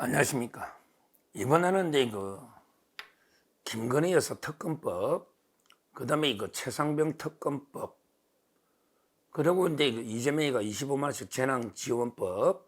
안녕하십니까. 이번에는 이제 김건희 여사 특검법, 그 다음에 최상병 특검법, 그리고 이제 이재명이가 25만원씩 재난지원법,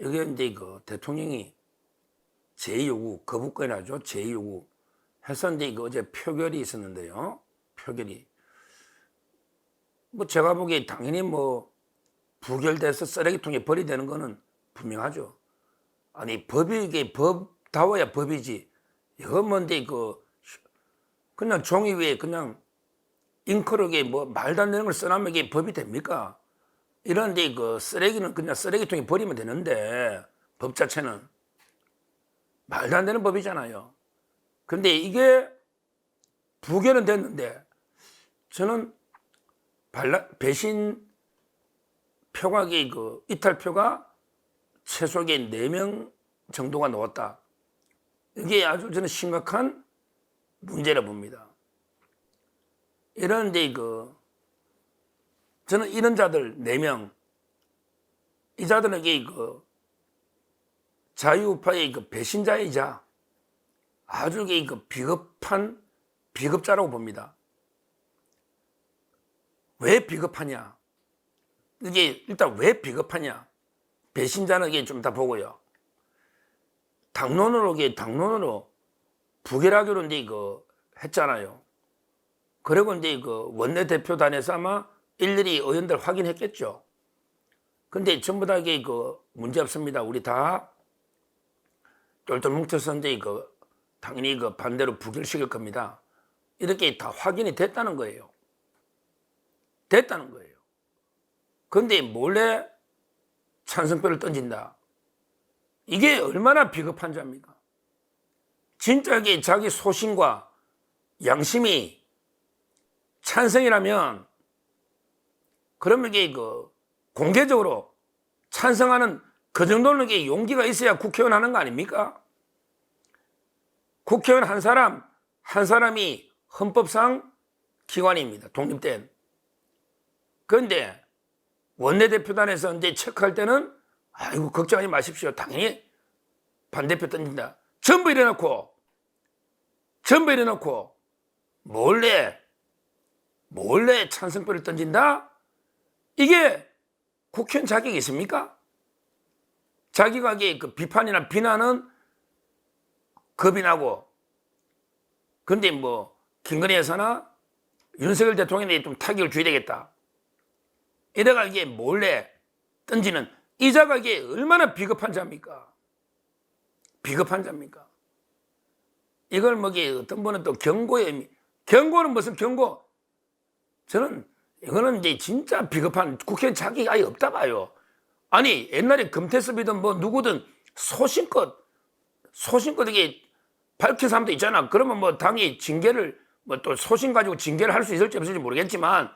이게 이제 대통령이 제2요구, 거부권이 나죠. 제2요구. 해서 이제 어제 표결이 있었는데요. 표결이. 제가 보기에 당연히 부결돼서 쓰레기통에 버리되는 거는 분명하죠. 아니, 법이 이게 법다워야 법이지. 이거 뭔데, 그냥 종이 위에 그냥 잉크로게 말도 안 되는 걸 써놓으면 이게 법이 됩니까? 이런데 쓰레기는 그냥 쓰레기통에 버리면 되는데, 법 자체는. 말도 안 되는 법이잖아요. 근데 이게 부결은 됐는데, 저는 배신 표각이 이탈표가 최소하게 4명 정도가 나왔다. 이게 아주 저는 심각한 문제라 봅니다. 이런데 저는 이런 자들 4명, 이 자들에게 자유우파의 배신자이자 아주 비겁한 비겁자라고 봅니다. 왜 비겁하냐? 이게 일단 왜 비겁하냐? 배신자는 이게 좀 이따 보고요. 당론으로 부결하기로 이제 했잖아요. 그리고 이제 원내대표단에서 아마 일일이 의원들 확인했겠죠. 근데 전부 다 이게 문제 없습니다. 우리 다 똘똘 뭉쳐서 이제 당연히 반대로 부결시킬 겁니다. 이렇게 다 확인이 됐다는 거예요. 됐다는 거예요. 근데 몰래 찬성표를 던진다. 이게 얼마나 비겁한 자입니까? 진짜게 자기 소신과 양심이 찬성이라면 그러면 이게 공개적으로 찬성하는 그 정도는 이게 용기가 있어야 국회의원 하는 거 아닙니까? 국회의원 한 사람이 헌법상 기관입니다. 독립된. 그런데 원내대표단에서 이제 체크할 때는 아이고 걱정하지 마십시오. 당연히 반대표 던진다. 전부 이래놓고 몰래 찬성표를 던진다? 이게 국회의원 자격이 있습니까? 자기가 비판이나 비난은 겁이 나고, 근데 김건희 여사나 윤석열 대통령이 좀 타격을 줘야 되겠다. 이래가 이게 몰래 던지는 이 자가 이게 얼마나 비겁한 자입니까? 비겁한 자입니까? 이걸 어떤 분은 또 경고는 무슨 경고? 저는 이거는 이제 진짜 비겁한 국회의원 자격이 아예 없다 봐요. 아니, 옛날에 금태섭이든 누구든 소신껏 이게 밝힌 사람도 있잖아. 그러면 당이 징계를 또 소신 가지고 징계를 할 수 있을지 없을지 모르겠지만,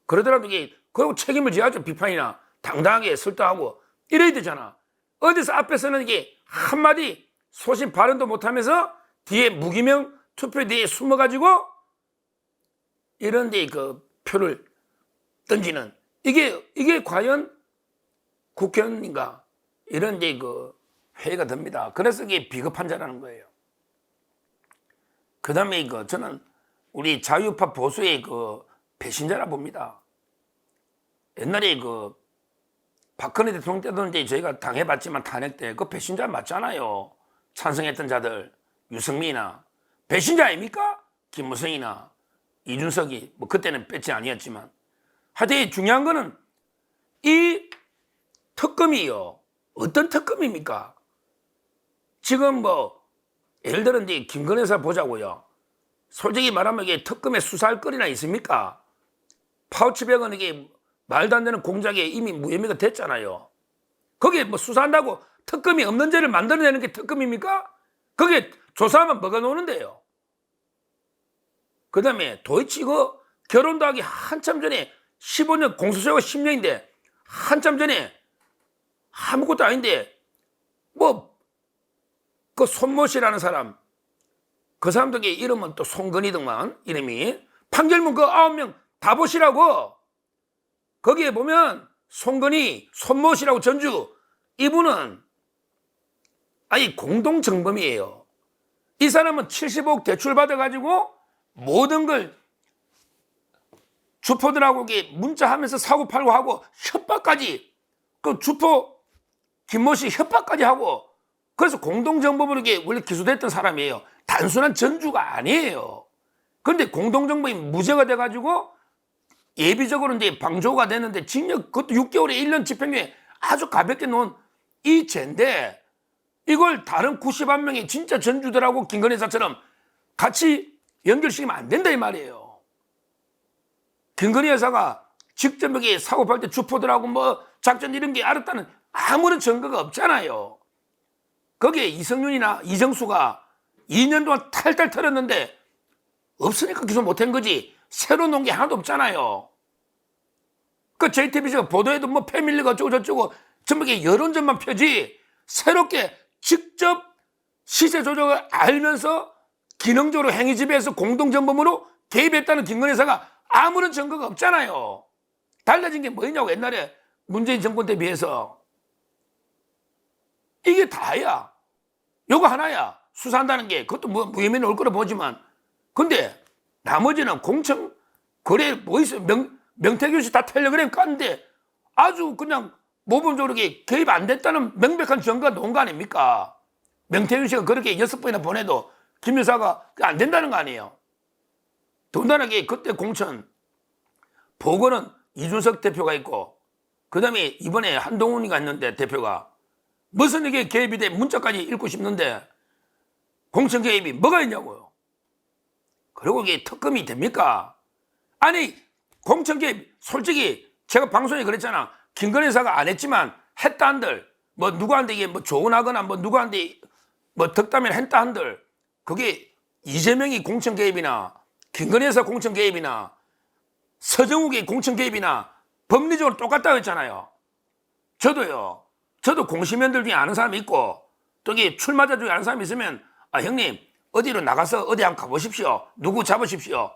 그러더라도 이게 그리고 책임을 져야죠. 비판이나 당당하게 설득하고 이래야 되잖아. 어디서 앞에서는 이게 한마디 소신 발언도 못하면서 뒤에 무기명 투표 뒤에 숨어가지고 이런데 표를 던지는 이게 과연 국회의원인가? 이런 이제 회의가 듭니다. 그래서 이게 비겁한 자라는 거예요. 그 다음에 저는 우리 자유파 보수의 배신자라 봅니다. 옛날에 박근혜 대통령 때도 이제 저희가 당해봤지만 탄핵 때 배신자 맞잖아요. 찬성했던 자들, 유승민이나 배신자 아닙니까? 김무성이나 이준석이 그때는 배치 아니었지만, 하여튼 중요한 거는 이 특검이요. 어떤 특검입니까? 지금 예를 들어 이제 김건희 여사 보자고요. 솔직히 말하면 이게 특검에 수사할 거리나 있습니까? 파우치백은 이게 말도 안 되는 공작에 이미 무혐의가 됐잖아요. 거기에 수사한다고 특검이 없는 죄를 만들어내는 게 특검입니까? 거기에 조사하면 뭐가 나오는데요? 그 다음에 도대체 결혼도 하기 한참 전에 15년 공소시효가 10년인데 한참 전에 아무것도 아닌데 그 손모씨라는 사람, 그 사람들의 이름은 또 송건이더만 이름이 판결문 9명 다 보시라고. 거기에 보면 송건이, 손모씨라고 전주, 이분은 아니 공동정범이에요. 이 사람은 75억 대출 받아가지고 모든 걸 주포들하고 문자하면서 사고팔고 하고 협박까지, 그 주포 김모 씨 협박까지 하고, 그래서 공동정범으로 원래 기소됐던 사람이에요. 단순한 전주가 아니에요. 그런데 공동정범이 무죄가 돼가지고 예비적으로 이제 방조가 됐는데 징역 그것도 6개월에 1년 집행유예 아주 가볍게 놓은 이 죄인데, 이걸 다른 91명이 진짜 전주들하고 김건희 여사처럼 같이 연결시키면 안 된다 이 말이에요. 김건희 여사가 직접 여기 사고팔 때 주포들하고 뭐 작전 이런 게 알았다는 아무런 증거가 없잖아요. 거기에 이성윤이나 이정수가 2년 동안 탈탈 털었는데 없으니까 기소 못한 거지, 새로 놓은 게 하나도 없잖아요. 그 JTBC가 보도에도 뭐 패밀리가 어쩌고 저쩌고 전부 여론전만 펴지, 새롭게 직접 시세 조작을 알면서 기능적으로 행위지배해서 공동정범으로 개입했다는 김건희 여사가 아무런 증거가 없잖아요. 달라진 게 뭐냐고, 옛날에 문재인 정권 때 비해서. 이게 다야. 요거 하나야. 수사한다는 게, 그것도 뭐 무혐의는 올 거라 보지만. 근데 나머지는 공청 거래 뭐 있어요. 명태균 씨 다 텔레그램 깠는데 아주 그냥 모범적으로 개입 안 됐다는 명백한 증거가 나온 거 아닙니까? 명태균 씨가 그렇게 6번이나 보내도 김 여사가 안 된다는 거 아니에요. 더군다나 그때 공천 보고는 이준석 대표가 있고, 그 다음에 이번에 한동훈이가 있는데 대표가 무슨 이게 개입이 돼, 문자까지 읽고 싶는데 공천 개입이 뭐가 있냐고요. 그리고 이게 특검이 됩니까? 아니 공천 개입, 솔직히 제가 방송에 그랬잖아. 김건희 여사가 안 했지만 했다 한들, 뭐 누구한테 이게 뭐 조언하거나 뭐 누구한테 뭐 덕담이나 했다 한들, 그게 이재명이 공천 개입이나 김건희 여사 공천 개입이나 서정욱의 공천 개입이나 법리적으로 똑같다고 했잖아요. 저도요. 저도 공시면들 중에 아는 사람이 있고, 또 이게 출마자 중에 아는 사람이 있으면, 아 형님 어디로 나가서 어디 한번 가보십시오, 누구 잡으십시오.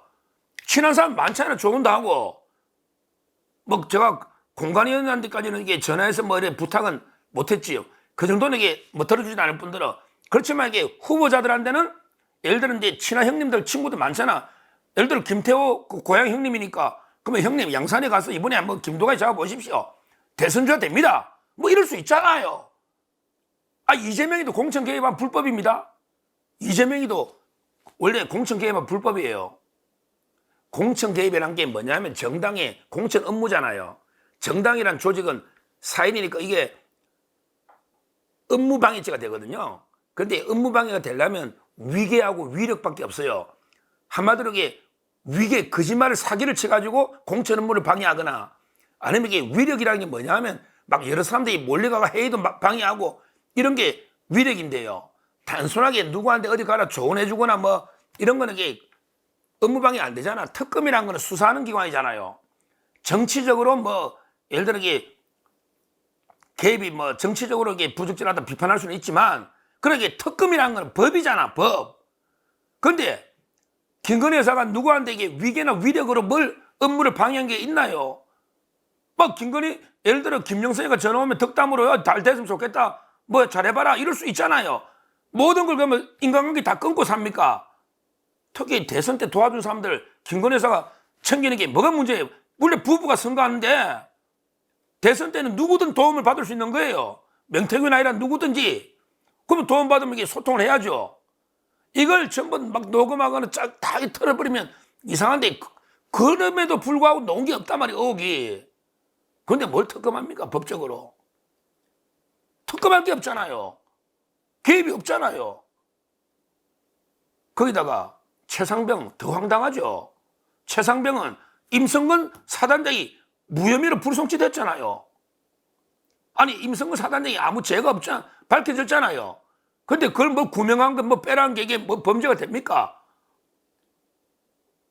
친한 사람 많잖아요. 조언도 하고. 뭐 제가 공관위원한테까지는 이게 전화해서 뭐 이래 부탁은 못했지요. 그 정도는 이게 뭐 들어주진 않을 뿐더러, 그렇지만 이게 후보자들한테는 예를 들어 이제 친한 형님들 친구도 많잖아. 예를 들어 김태호 그 고향 형님이니까, 그러면 형님 양산에 가서 이번에 한번 김도관이 잡아보십시오, 대선주자 됩니다, 뭐 이럴 수 있잖아요. 아 이재명이도 공천 개입한 불법입니다. 이재명이도 원래 공천 개입한 불법이에요. 공천 개입이라는 게 뭐냐면 정당의 공천 업무잖아요. 정당이란 조직은 사인이니까 이게 업무방해죄가 되거든요. 그런데 업무방해가 되려면 위계하고 위력밖에 없어요. 한마디로 이게 위계, 거짓말을 사기를 쳐가지고 공천 업무를 방해하거나, 아니면 이게 위력이라는 게 뭐냐면 막 여러 사람들이 몰려가가 회의도 막 방해하고 이런 게 위력인데요. 단순하게 누구한테 어디 가라 조언해주거나 뭐 이런 거는 이게 업무방해 안 되잖아. 특검이라는 거는 수사하는 기관이잖아요. 정치적으로 뭐 예를 들어 이게 개입이 뭐 정치적으로 이게 부적절하다 비판할 수는 있지만, 그러게 특검이라는 건 법이잖아, 법. 근데 김건희 여사가 누구한테 이게 위계나 위력으로 뭘 업무를 방해한 게 있나요? 막 김건희, 예를 들어 김영선이가 전화 오면 덕담으로 잘 됐으면 좋겠다, 뭐 잘해봐라 이럴 수 있잖아요. 모든 걸 그러면 인간관계 다 끊고 삽니까? 특히 대선 때 도와준 사람들 김건희 여사가 챙기는 게 뭐가 문제예요? 원래 부부가 선거하는데 대선 때는 누구든 도움을 받을 수 있는 거예요. 명태균 아니라 누구든지. 그러면 도움받으면 이게 소통을 해야죠. 이걸 전부 막 녹음하거나 다 털어버리면 이상한데, 그럼에도 불구하고 놓은 게 없단 말이에요, 의혹이. 그런데 뭘 특검합니까, 법적으로? 특검할 게 없잖아요. 개입이 없잖아요. 거기다가 최상병 더 황당하죠. 최상병은 임성근 사단장이 무혐의로 불송치됐잖아요. 아니 임성근 사단장이 아무 죄가 없잖아, 밝혀졌잖아요. 근데 그걸 뭐 구명한 거 뭐 빼라는 게 이게 뭐 범죄가 됩니까?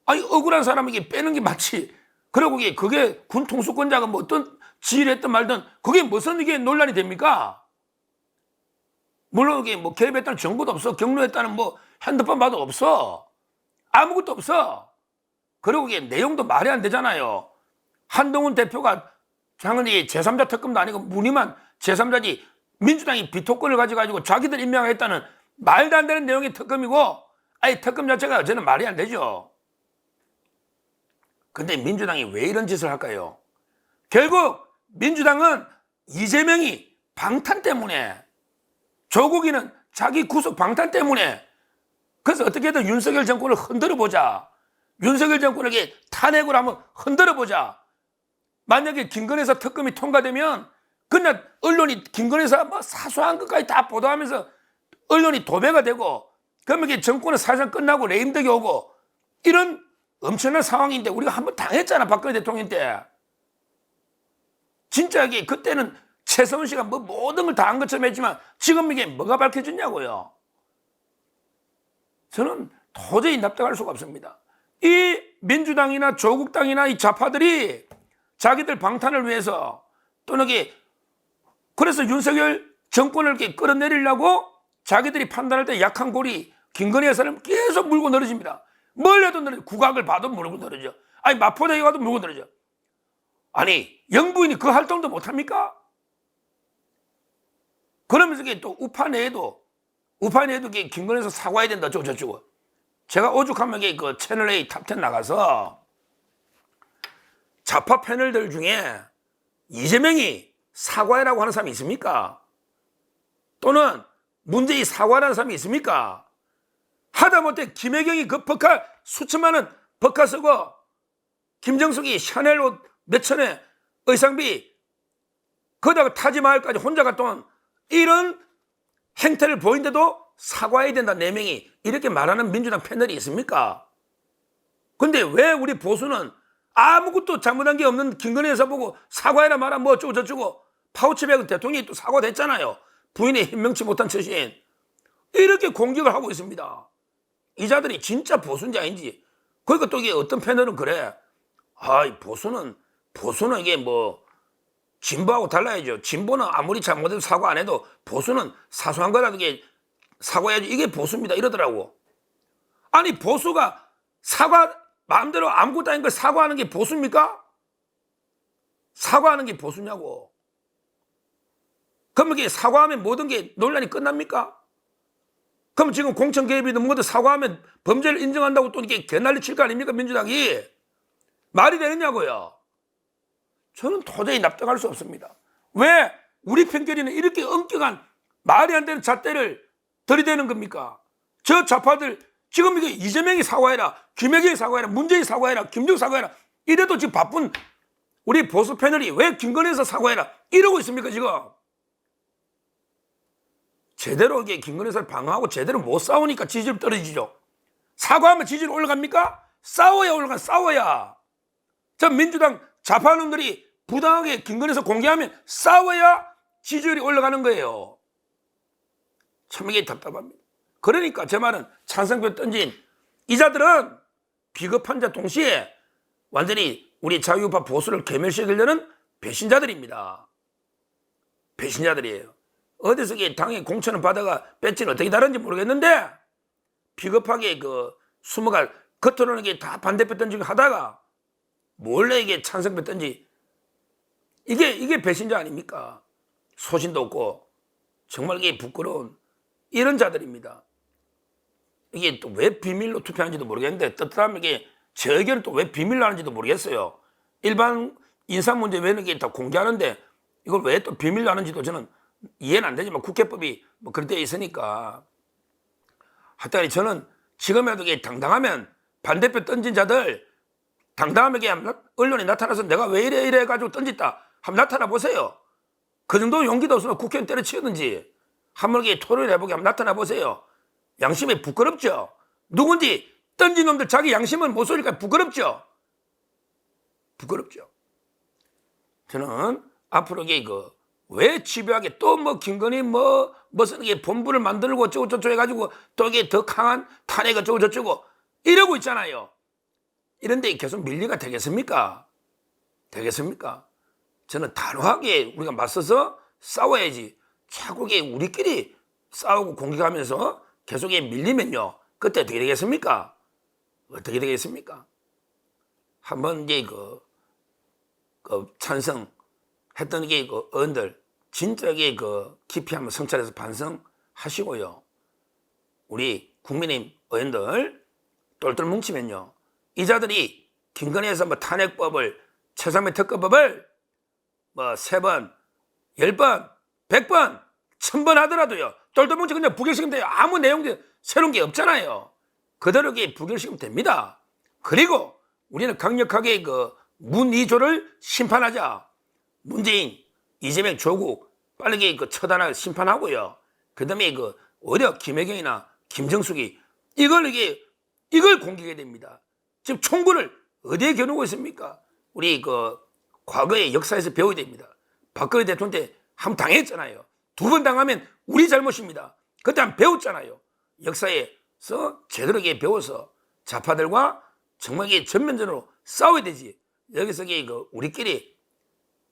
아니 억울한 사람에게 빼는 게 맞지. 그리고 그게 군 통수권자가 뭐 어떤 지휘를 했든 말든 그게 무슨 이게 논란이 됩니까? 물론 이게 뭐 개입했다는 정보도 없어. 경로했다는 뭐 핸드폰 봐도 없어. 아무것도 없어. 그리고 이게 내용도 말이 안 되잖아요. 한동훈 대표가 당연히 제3자 특검도 아니고 무늬만 제3자지 민주당이 비토권을 가지고 자기들 임명하겠다는 말도 안 되는 내용의 특검이고, 아니 특검 자체가 저는 말이 안 되죠. 근데 민주당이 왜 이런 짓을 할까요? 결국 민주당은 이재명이 방탄 때문에, 조국이는 자기 구속 방탄 때문에, 그래서 어떻게든 윤석열 정권을 흔들어보자, 윤석열 정권을 탄핵을 한번 흔들어보자. 만약에 김건희사 특검이 통과되면 그날 언론이 김건희사 뭐 사소한 것까지 다 보도하면서 언론이 도배가 되고, 그러면 이게 정권은 사실상 끝나고 레임덕이 오고, 이런 엄청난 상황인데 우리가 한번 당했잖아, 박근혜 대통령 때. 진짜 이게 그때는 최성훈 씨가 뭐 모든 걸 다 한 것처럼 했지만 지금 이게 뭐가 밝혀졌냐고요. 저는 도저히 납득할 수가 없습니다. 이 민주당이나 조국당이나 이 좌파들이 자기들 방탄을 위해서, 또는 이게 그래서 윤석열 정권을 이렇게 끌어내리려고 자기들이 판단할 때 약한 고리 김건희 여사를 계속 물고 늘어집니다. 뭘 해도 늘어져. 국악을 봐도 물고 늘어져. 아니 마포대에 가도 물고 늘어져. 아니 영부인이 그 활동도 못합니까? 그러면서 이게 또 우파 내에도 김건희 여사 사과해야 된다 저쩌고. 제가 오죽하면 그 채널A 탑10 나가서 좌파 패널들 중에 이재명이 사과해라고 하는 사람이 있습니까? 또는 문재인이 사과하라는 사람이 있습니까? 하다못해 김혜경이 그 버카 수천만 원 버카 쓰고, 김정숙이 샤넬 옷 몇천에 의상비 거기다가 타지마할까지 혼자 갔다 온 이런 행태를 보인데도 사과해야 된다, 4명이 이렇게 말하는 민주당 패널이 있습니까? 근데 왜 우리 보수는 아무것도 잘못한 게 없는 김건희 여사 보고 사과해라 마라 뭐 어쩌고 저쩌고, 파우치백은 대통령이 또 사과됐잖아요. 부인의 힘명치 못한 처신, 이렇게 공격을 하고 있습니다. 이 자들이 진짜 보수인지 아닌지. 그러니까 또 이게 어떤 패널은 그래, 아, 보수는 이게 뭐 진보하고 달라야죠. 진보는 아무리 잘못해도 사과 안 해도 보수는 사소한 거라도 이게 사과해야지, 이게 보수입니다 이러더라고. 아니 보수가 사과 마음대로 아무것도 아닌 걸 사과하는 게 보수입니까? 사과하는 게 보수냐고. 그럼 이게 사과하면 모든 게 논란이 끝납니까? 그럼 지금 공천 개입이든 뭐든 사과하면 범죄를 인정한다고 또 이렇게 개난리 칠 거 아닙니까, 민주당이? 말이 되느냐고요. 저는 도저히 납득할 수 없습니다. 왜 우리 편결이는 이렇게 엄격한 말이 안 되는 잣대를 들이대는 겁니까? 저 좌파들 지금 이게 이재명이 사과해라, 김혜경이 사과해라, 문재인이 사과해라, 김정은 사과해라, 이래도 지금 바쁜 우리 보수 패널이 왜 김건희에서 사과해라 이러고 있습니까 지금? 제대로 이게 김건희에서 방어하고 제대로 못 싸우니까 지지율 떨어지죠. 사과하면 지지율 올라갑니까? 싸워야 올라가, 싸워야. 저 민주당 좌파놈들이 부당하게 김건희에서 공개하면 싸워야 지지율이 올라가는 거예요. 참 이게 답답합니다. 그러니까 제 말은 찬성표 던진 이자들은 비겁한 자 동시에 완전히 우리 자유우파 보수를 괴멸시키려는 배신자들입니다. 배신자들이에요. 어디서 당의 공천을 받아가 뺏지는 어떻게 다른지 모르겠는데 비겁하게 숨어가 겉으로는 이게 다 반대표 던지고 하다가 몰래 이게 찬성표 던지, 이게 배신자 아닙니까? 소신도 없고 정말 이게 부끄러운 이런 자들입니다. 이게 또 왜 비밀로 투표하는지도 모르겠는데, 떳떳하면 이게 제 의견을 또 왜 비밀로 하는지도 모르겠어요. 일반 인사 문제 외에는 이게 다 공개하는데 이걸 왜 또 비밀로 하는지도 저는 이해는 안 되지만 국회법이 뭐 그런 데 있으니까. 하여튼 저는 지금이라도 이게 당당하면 반대표 던진 자들 당당하게 언론에 나타나서 내가 왜 이래 해가지고 던졌다 한번 나타나 보세요. 그 정도 용기도 없으면 국회의원 때려치우든지 한번 토론을 해보게 한번 나타나 보세요. 양심이 부끄럽죠. 누군지 던진 놈들 자기 양심을 못 쏘니까 부끄럽죠. 부끄럽죠. 저는 앞으로 이게 왜 집요하게 또 뭐 김건희 무슨 이게 본부를 만들고 어쩌고 저쩌고 해가지고 또 이게 더 강한 탄핵 어쩌고 저쩌고 이러고 있잖아요. 이런데 계속 밀리가 되겠습니까? 되겠습니까? 저는 단호하게 우리가 맞서서 싸워야지. 자꾸 이게 우리끼리 싸우고 공격하면서 계속 밀리면요. 그때 어떻게 되겠습니까? 어떻게 되겠습니까? 한번 이제 찬성했던 게 어른들 진작에 그 깊이 한번 성찰해서 반성하시고요. 우리 국민의힘 의원들 똘똘 뭉치면요, 이자들이 김건희에서 뭐 탄핵법을, 최상병 특검법을 뭐 3번, 10번, 100번, 1000번 하더라도요, 똘똘 뭉치 그냥 부결시키면 돼요. 아무 내용도 새로운 게 없잖아요. 그대로 부결시키면 됩니다. 그리고 우리는 강력하게 그 문이조를 심판하자. 문재인, 이재명, 조국 빠르게 그 처단하고 심판하고요. 그 다음에 그 오히려 김혜경이나 김정숙이 이걸 공격해야 됩니다. 지금 총구를 어디에 겨누고 있습니까? 우리 그 과거의 역사에서 배워야 됩니다. 박근혜 대통령 때 한 번 당했잖아요. 2번 당하면 우리 잘못입니다. 그때 한 번 배웠잖아요. 역사에서 제대로 배워서 좌파들과 정말 전면전으로 싸워야 되지. 여기서 그 우리끼리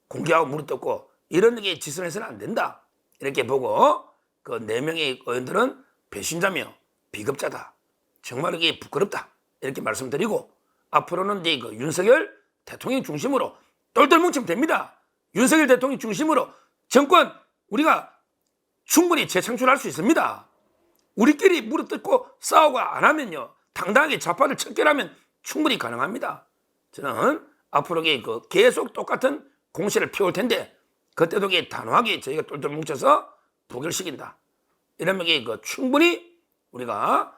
공개하고 물어뜯고 이런 게 지선해서는 안 된다. 이렇게 보고 그 4명의 의원들은 배신자며 비겁자다. 정말 이게 부끄럽다. 이렇게 말씀드리고 앞으로는 이제 그 윤석열 대통령 중심으로 똘똘 뭉치면 됩니다. 윤석열 대통령 중심으로 정권 우리가 충분히 재창출할 수 있습니다. 우리끼리 물어뜯고 싸우고 안 하면요, 당당하게 좌파들 척결하면 충분히 가능합니다. 저는 앞으로 그 계속 똑같은 공세를 피울 텐데 그때도 단호하게 저희가 똘똘 뭉쳐서 부결시킨다. 이러면 그 충분히 우리가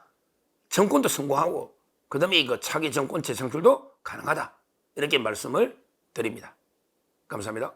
정권도 성공하고 그 다음에 그 차기 정권 재창출도 가능하다. 이렇게 말씀을 드립니다. 감사합니다.